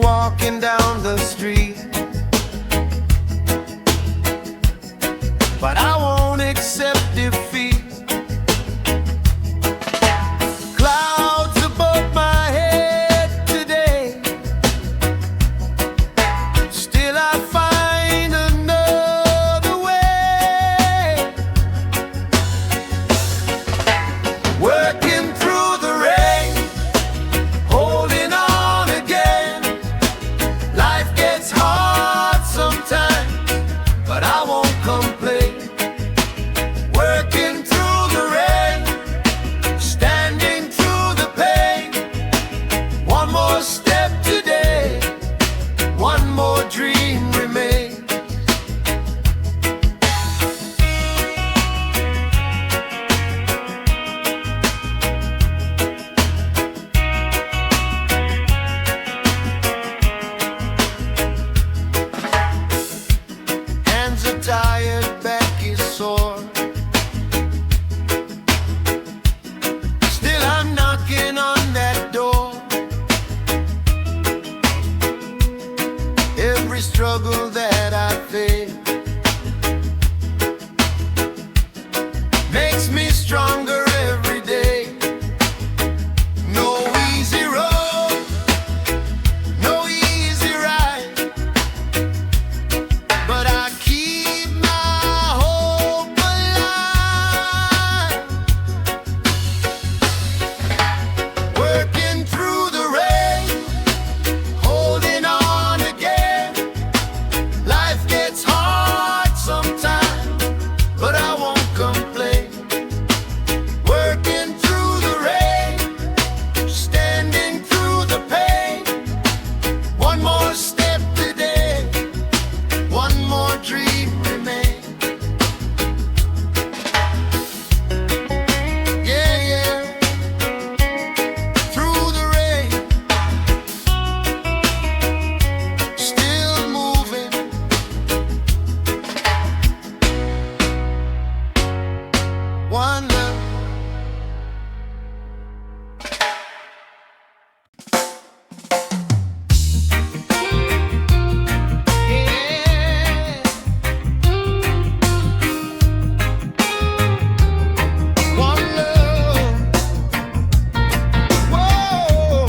Walking down the street, but I won't accept defeat. Clouds above my head today, still I find another way. Working through the rain, holding on again. Life gets hard sometimes, but I won't complain. Working through the rain, standing through the pain. One more step today, one more dream remains. Hands are tired, back is sore. Still I'm knocking on that door. Every struggle that I face makes me stronger every day. No easy road, no easy ride, but I keep my hope alive. Working through the rain, holding on again. Life gets hard sometimes, but I won't complain. Working through the rain, standing through the pain. One more step today, one more dream remains. Yeah, yeah. Through the rain, still moving. One love. Yeah. One love. Whoa.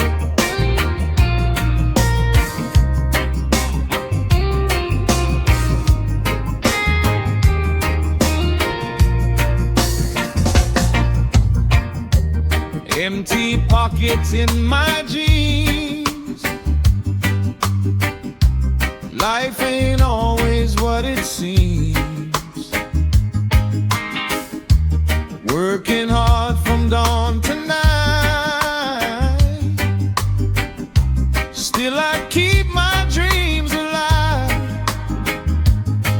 Empty pockets in my jeans. Life ain't always what it seems. Working hard from dawn to night. Still I keep my dreams alive.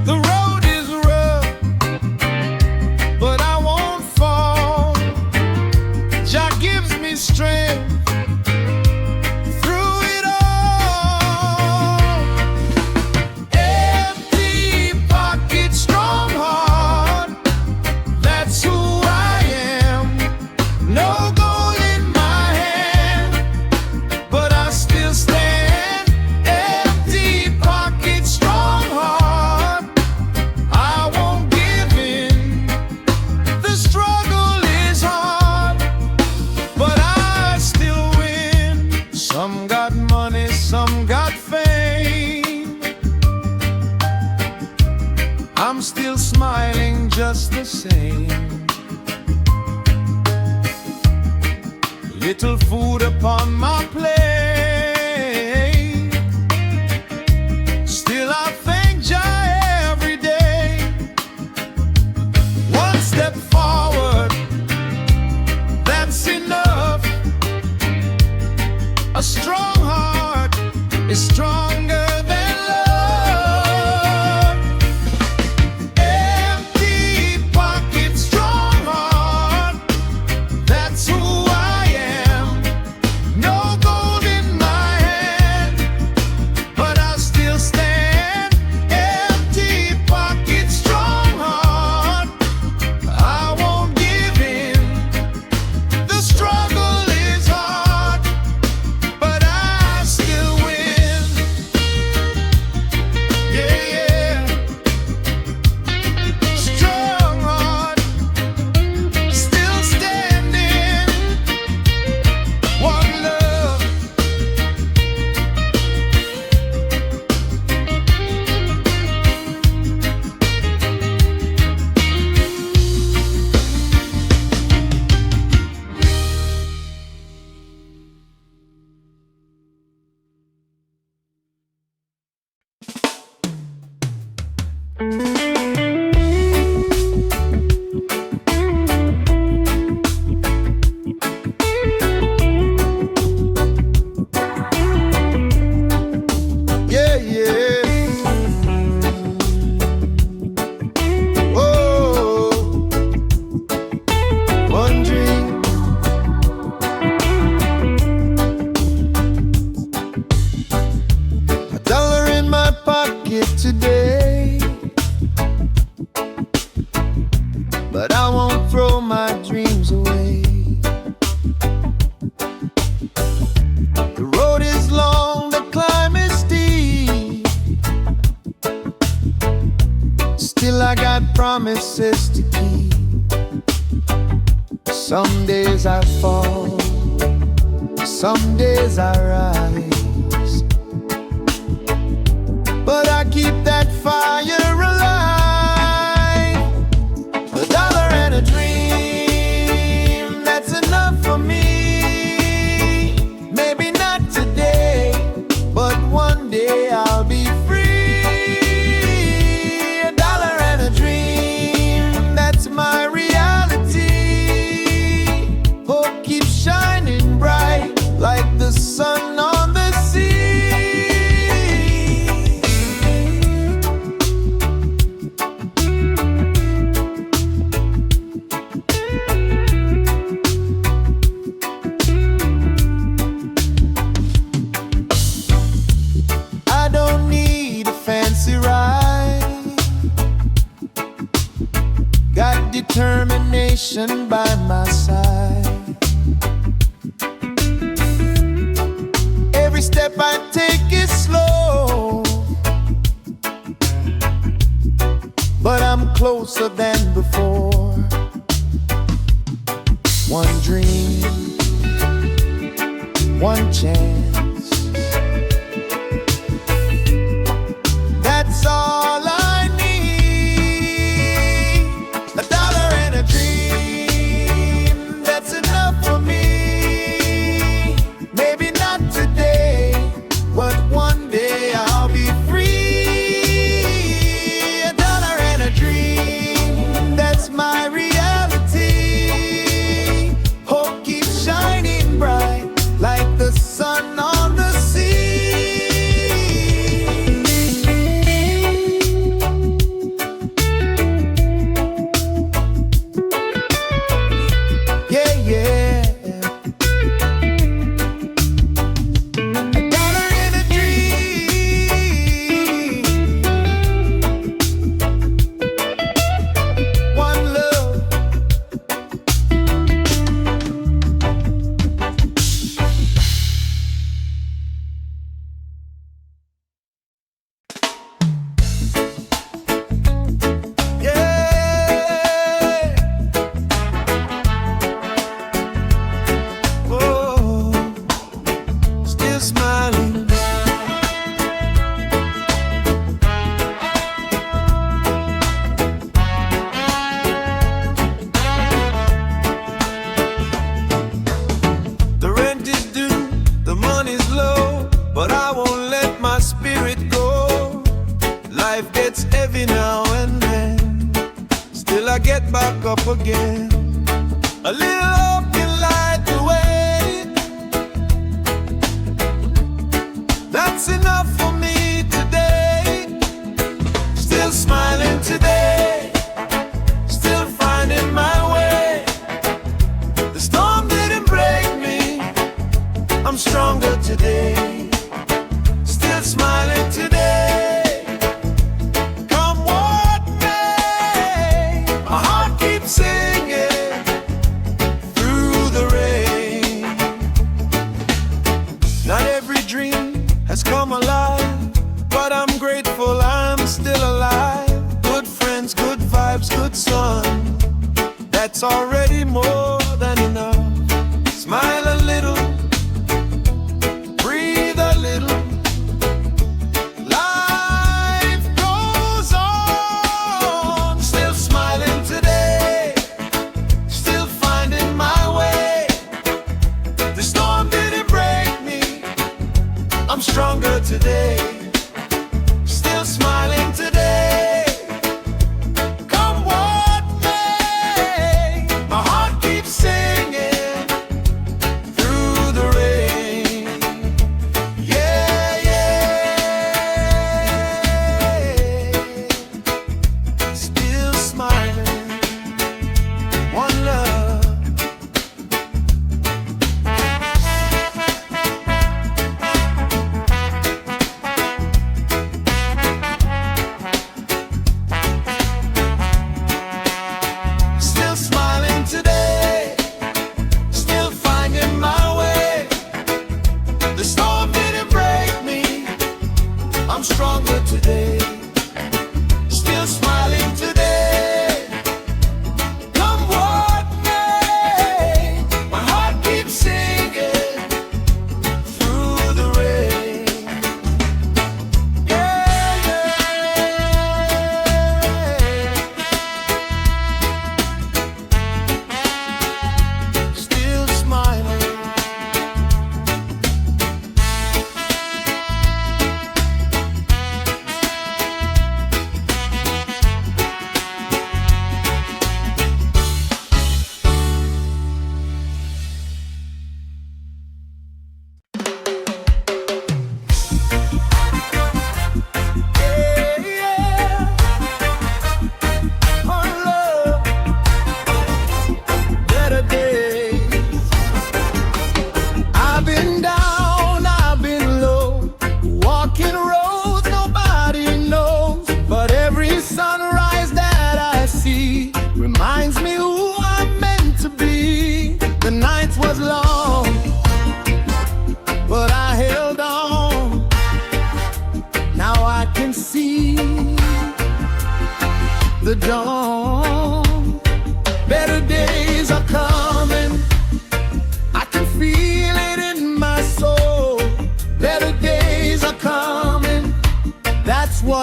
The road is rough, but I won't fall. Jah gives me strength through it all. Empty pocket, strong heart, that's who I am. No gold in my hand, but I still stand. Empty pocket, strong heart, I won't give in. The struggle is hard, but I still win. Some got money, some got fame. I'm still smiling just the same. Little food upon my plate. Still I thank Jah every day. One step forward, that's enough. A strong heart is stronger than love. Yeah, yeah. Oh, one dream. $1 in my pocket today, but I won't throw my dreams away. The road is long, the climb is steep, still I got promises to keep. Some days I fall, some days I rise, but I keep that fire alive. $1 and a dream, that's enough for me. Maybe not today, but one day I'll be free. $1 and a dream, that's my reality. Hope keeps shining bright like the sun on the sea. I don't need a fancy ride, got determination by my side. Every step I take is slow, but I'm closer than before. One dream, one chance, that's all I need. $1 and a dream, that's enough for me. Maybe not today, but one day I'll be free. $1 and a dream, that's my reality. Hope keeps shining bright like the sun on the sea. Yeah, yeah. $1 and a dream, one love. Yeah. Oh, still smiling. The rent is due, the money's low, but I won't let my spirit go. Life gets heavy now and then, still I get back up again. A little hope can light the way, that's enough for me today. Still smiling today, still finding my way. The storm didn't break me, I'm stronger today. Still smiling today, come what may. My heart keeps singing through the rain. Not every dream has come alive, but I'm grateful I'm still alive. Good friends, good vibes, good sun, that's already more than enough. Smile a little, breathe a little. Life goes on. Still smiling today, still finding my way. The storm didn't break me, I'm stronger today. Still smiling today,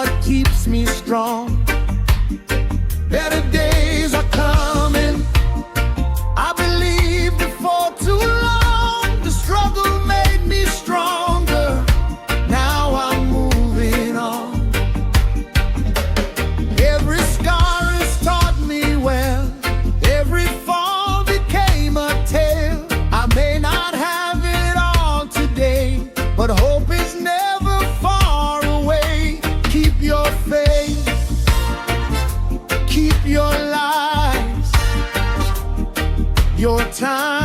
what keeps me strong. Better days are coming, I believe before too long. The struggle made me stronger, now I'm moving on. Every scar has taught me well, every fall became a tale. I may not have it all today, but hope is never far away. Keep your faith, keep your lives, your time